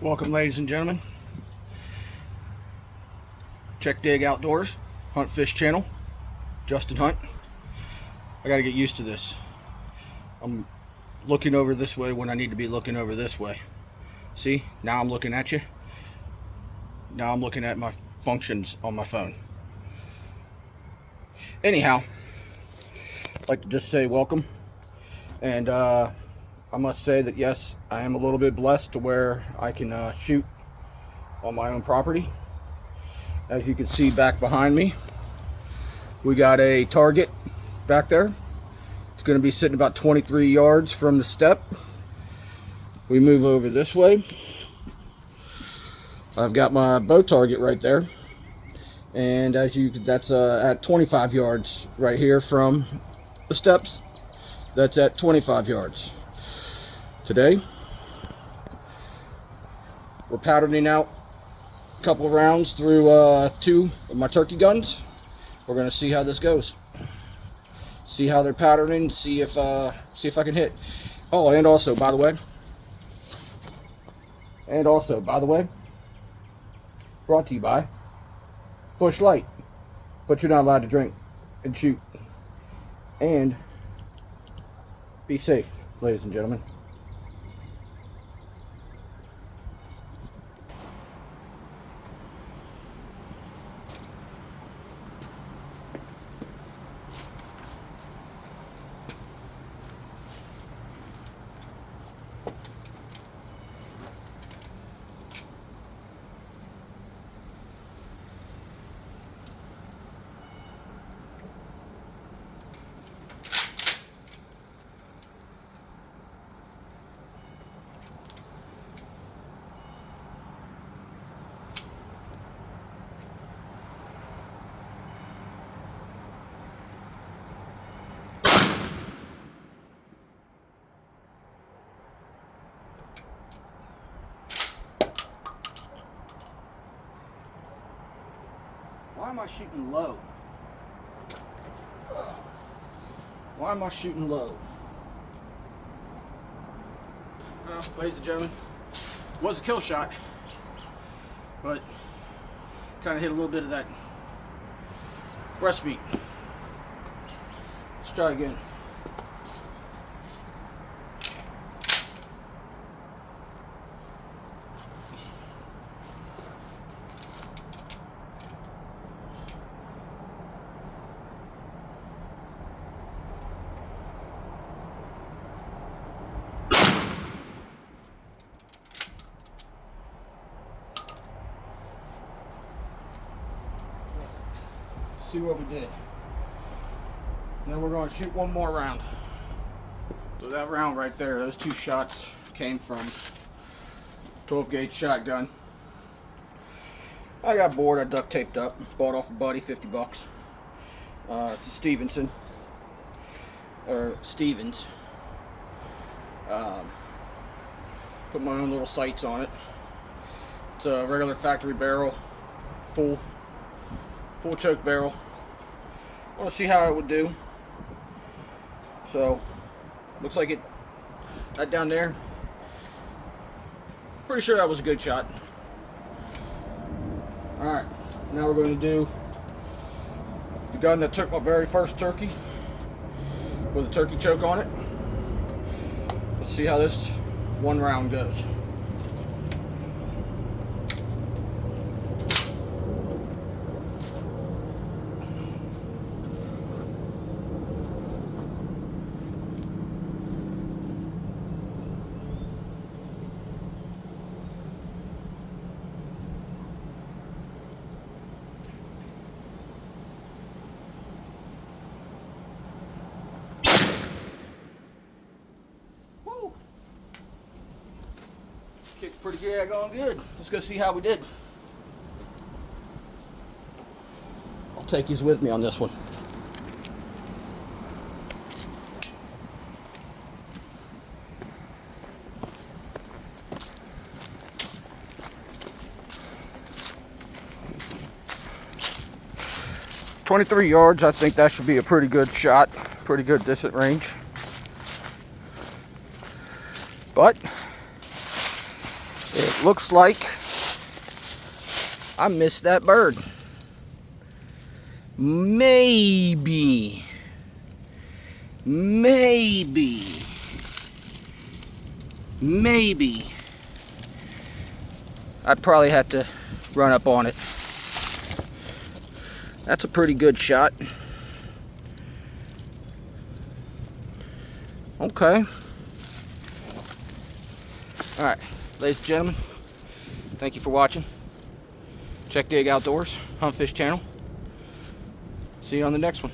Welcome, ladies and gentlemen. Check Dig Outdoors, Hunt Fish Channel. Justin Hunt. I gotta get used to this. I'm looking over this way when I need to be looking over this way. See, now I'm looking at you. Now I'm looking at my functions on my phone. Anyhow, I'd like to just say welcome. And I must say that yes, I am a little bit blessed to where I can shoot on my own property. As you can see back behind me, we got a target back there. It's going to be sitting about 23 yards from the step. We move over this way. I've got my bow target right there, and that's at 25 yards right here from the steps. That's at 25 yards. Today, we're patterning out a couple of rounds through two of my turkey guns. We're going to see how this goes. See how they're patterning. See if I can hit. Oh, and also, by the way, brought to you by Bush Light. But you're not allowed to drink and shoot. And be safe, ladies and gentlemen. Why am I shooting low? Why am I shooting low? Well, ladies and gentlemen, it was a kill shot, but kind of hit a little bit of that breast meat. Let's try again. See what we did. Then we're going to shoot one more round. So that round right there, those two shots came from 12 gauge shotgun. I got bored, I duct taped up, bought off a buddy, 50 bucks. It's a Stevenson, or Stevens. Put my own little sights on it. It's a regular factory barrel, full choke barrel. I want to see how it would do. So, looks like that down there. Pretty sure that was a good shot. Alright, now we're going to do the gun that took my very first turkey with a turkey choke on it. Let's see how this one round goes. Kicked pretty good, going good. Let's go see how we did. I'll take you with me on this one. .23 yards, I think that should be a pretty good shot, pretty good distant range. But It looks like I missed that bird. Maybe. I'd probably have to run up on it. That's a pretty good shot. Okay. Alright, ladies and gentlemen, thank you for watching. Check Dig Outdoors, Hunt Fish channel. See you on the next one.